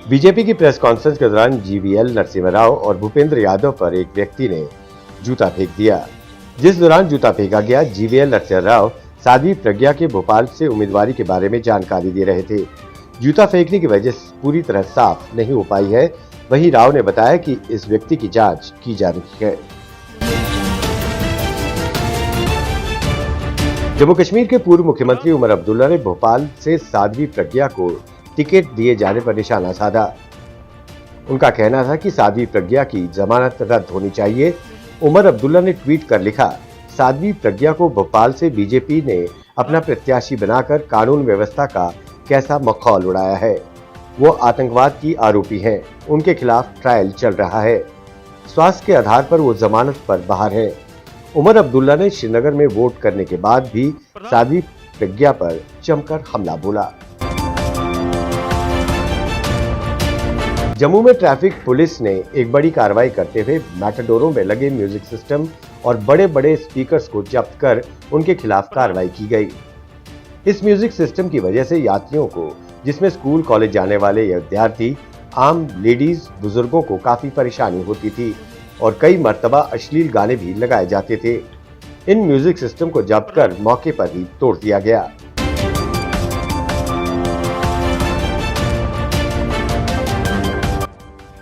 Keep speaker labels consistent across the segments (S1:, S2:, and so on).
S1: BJP की press conference के दौरान जीवीएल नरसिम्हा राव और भूपेंद्र यादव पर एक व्यक्ति ने जूता फेंक दिया। जिस दौरान जूता फेंका गया, जीवीएल नरसिम्हा राव साध्वी प्रज्ञा के भोपाल से उम्मीदवारी के बारे में जानकारी दे रहे थे। जूता फेंकने की वजह पूरी तरह साफ नहीं हो पाई है। वहीं राव ने बताया कि इस व्यक्ति की जांच की जा रही है। जम्मू कश्मीर के पूर्व मुख्यमंत्री उमर अब्दुल्ला ने भोपाल से साध्वी प्रज्ञा को टिकट दिए जाने पर निशाना साधा। उनका कहना था कि साध्वी प्रज्ञा की जमानत रद्द होनी चाहिए। उमर अब्दुल्ला ने ट्वीट कर लिखा, साध्वी प्रज्ञा को भोपाल से बीजेपी ने अपना प्रत्याशी बनाकर कानून व्यवस्था का कैसा मखौल उड़ाया है। वो आतंकवाद की आरोपी हैं। उनके खिलाफ ट्रायल चल रहा है। स्वास्थ्य के आधार पर वो जमानत पर बाहर हैं। उमर अब्दुल्ला ने श्रीनगर में वोट करने के बाद भी साध्वी प्रज्ञा पर जमकर हमला बोला। जम्मू में ट्रैफिक पुलिस ने एक बड़ी कार्रवाई करते हुए मैटाडोरों में लगे म्यूजिक सिस्टम और बड़े बड़े स्पीकर्स को जब्त कर उनके खिलाफ कार्रवाई की गई। इस म्यूजिक सिस्टम की वजह से यात्रियों को, जिसमें स्कूल कॉलेज जाने वाले विद्यार्थी, आम लेडीज, बुजुर्गों को काफी परेशानी होती थी और कई मर्तबा अश्लील गाने भी लगाए जाते थे। इन म्यूजिक सिस्टम को जब्त कर मौके पर ही तोड़ दिया गया।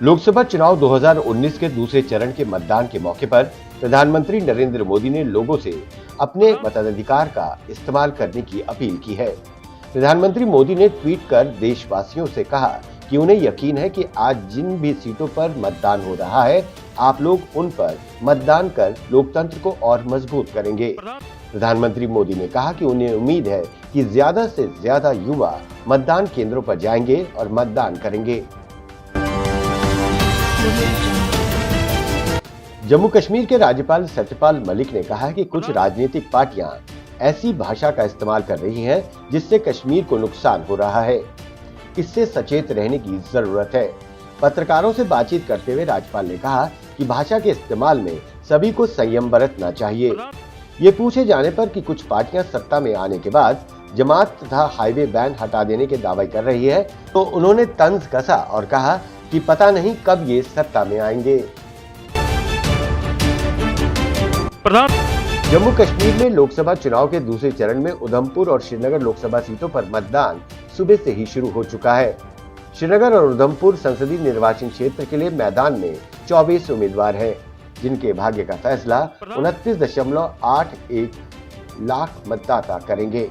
S1: लोकसभा चुनाव 2019 के दूसरे चरण के मतदान के मौके पर प्रधानमंत्री नरेंद्र मोदी ने लोगों से अपने मताधिकार का इस्तेमाल करने की अपील की है। प्रधानमंत्री मोदी ने ट्वीट कर देशवासियों से कहा कि उन्हें यकीन है कि आज जिन भी सीटों पर मतदान हो रहा है, आप लोग उन पर मतदान कर लोकतंत्र को और मजबूत करेंगे। प्रधानमंत्री मोदी ने कहा कि उन्हें उम्मीद है कि ज्यादा से ज्यादा युवा मतदान केंद्रों पर जाएंगे और मतदान करेंगे। जम्मू कश्मीर के राज्यपाल सत्यपाल मलिक ने कहा है कि कुछ राजनीतिक पार्टियां ऐसी भाषा का इस्तेमाल कर रही हैं जिससे कश्मीर को नुकसान हो रहा है। इससे सचेत रहने की जरूरत है। पत्रकारों से बातचीत करते हुए राज्यपाल ने कहा कि भाषा के इस्तेमाल में सभी को संयम बरतना चाहिए। ये पूछे जाने पर कि कुछ पार्टियां सत्ता में आने के बाद जमात तथा हाईवे बैन हटा देने के दावे कर रही है, तो उन्होंने तंज कसा और कहा कि पता नहीं कब ये सत्ता में आएंगे। जम्मू कश्मीर में लोकसभा चुनाव के दूसरे चरण में उधमपुर और श्रीनगर लोकसभा सीटों पर मतदान सुबह से ही शुरू हो चुका है। श्रीनगर और उधमपुर संसदीय निर्वाचन क्षेत्र के लिए मैदान में 24 उम्मीदवार हैं, जिनके भाग्य का फैसला 29.81 लाख मतदाता करेंगे।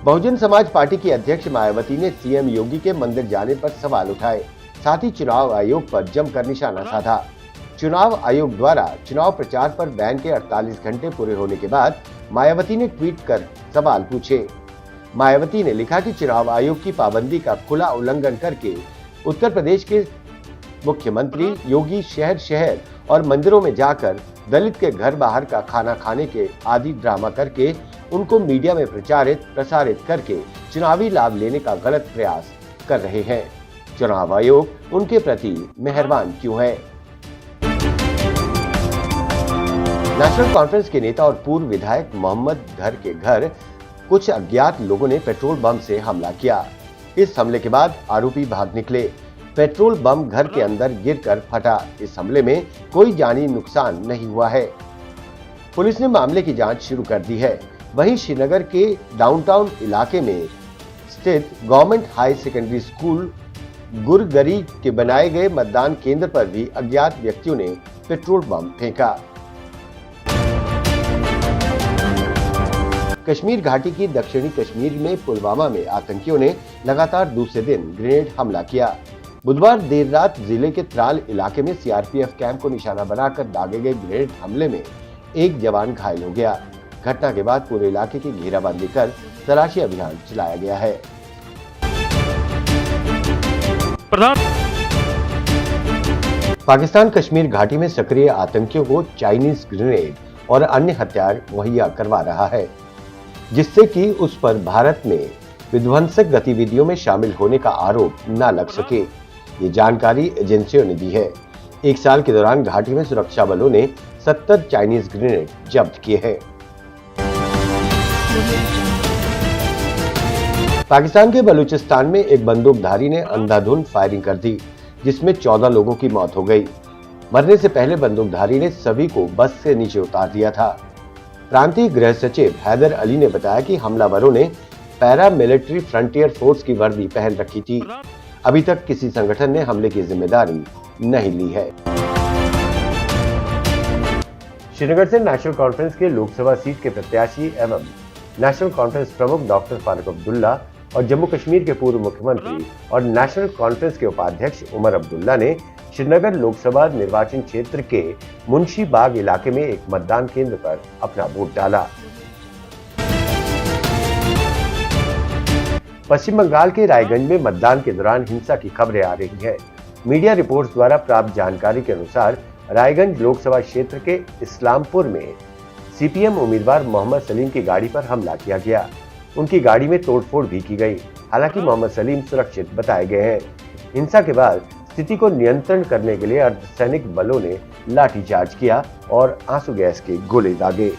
S1: बहुजन समाज पार्टी की अध्यक्ष मायावती ने सीएम योगी के मंदिर जाने पर सवाल उठाए, साथ ही चुनाव आयोग पर जमकर निशाना साधा। चुनाव आयोग द्वारा चुनाव प्रचार पर बैन के 48 घंटे पूरे होने के बाद मायावती ने ट्वीट कर सवाल पूछे। मायावती ने लिखा कि चुनाव आयोग की पाबंदी का खुला उल्लंघन करके उत्तर प्रदेश के मुख्यमंत्री योगी शहर शहर और मंदिरों में जाकर दलित के घर बाहर का खाना खाने के आदि ड्रामा करके उनको मीडिया में प्रसारित करके चुनावी लाभ लेने का गलत प्रयास कर रहे हैं। चुनाव आयोग उनके प्रति मेहरबान क्यों है? नेशनल कॉन्फ्रेंस के नेता और पूर्व विधायक मोहम्मद घर के घर कुछ अज्ञात लोगों ने पेट्रोल बम से हमला किया। इस हमले के बाद आरोपी भाग निकले। पेट्रोल बम घर के अंदर गिरकर फटा। इस हमले में कोई जानी नुकसान नहीं हुआ है। पुलिस ने मामले की जांच शुरू कर दी है। वहीं श्रीनगर के डाउनटाउन इलाके में स्थित गवर्नमेंट हाई सेकेंडरी स्कूल गुरगरी के बनाए गए मतदान केंद्र पर भी अज्ञात व्यक्तियों ने पेट्रोल बम फेंका। कश्मीर घाटी की दक्षिणी कश्मीर में पुलवामा में आतंकियों ने लगातार दूसरे दिन ग्रेनेड हमला किया। बुधवार देर रात जिले के त्राल इलाके में सीआरपीएफ कैंप को निशाना बनाकर दागे गए ग्रेनेड हमले में एक जवान घायल हो गया। घटना के बाद पूरे इलाके की घेराबंदी कर तलाशी अभियान चलाया गया है। पाकिस्तान कश्मीर घाटी में सक्रिय आतंकियों को चाइनीज ग्रेनेड और अन्य हथियार मुहैया करवा रहा है, जिससे कि उस पर भारत में विध्वंसक गतिविधियों में शामिल होने का आरोप न लग सके। ये जानकारी एजेंसियों ने दी है। एक साल के दौरान घाटी में सुरक्षा बलों ने 70 चाइनीज ग्रेनेड जब्त किए हैं। पाकिस्तान के बलूचिस्तान में एक बंदूकधारी ने अंधाधुंध फायरिंग कर दी, जिसमें 14 लोगों की मौत हो गई। मरने से पहले बंदूकधारी ने सभी को बस से नीचे उतार दिया था। प्रांतीय गृह सचिव हैदर अली ने बताया कि हमलावरों ने पैरा मिलिट्री फ्रंटियर फोर्स की वर्दी पहन रखी थी। अभी तक किसी संगठन ने हमले की जिम्मेदारी नहीं ली है। श्रीनगर से नेशनल कॉन्फ्रेंस के लोकसभा सीट के प्रत्याशी एवं नेशनल कॉन्फ्रेंस प्रमुख डॉक्टर फारूक अब्दुल्ला और जम्मू कश्मीर के पूर्व मुख्यमंत्री और नेशनल कॉन्फ्रेंस के उपाध्यक्ष उमर अब्दुल्ला ने श्रीनगर लोकसभा निर्वाचन क्षेत्र के मुंशी बाग इलाके में एक मतदान केंद्र पर अपना वोट डाला। पश्चिम बंगाल के रायगंज में मतदान के दौरान हिंसा की खबरें आ रही हैं। मीडिया रिपोर्ट्स द्वारा प्राप्त जानकारी के अनुसार रायगंज लोकसभा क्षेत्र के इस्लामपुर में सीपीएम उम्मीदवार मोहम्मद सलीम की गाड़ी पर हमला किया गया। उनकी गाड़ी में तोड़फोड़ भी की गई। हालांकि मोहम्मद सलीम सुरक्षित बताए गए हैं। हिंसा के बाद स्थिति को नियंत्रण करने के लिए अर्धसैनिक बलों ने लाठीचार्ज किया और आंसू गैस के गोले दागे।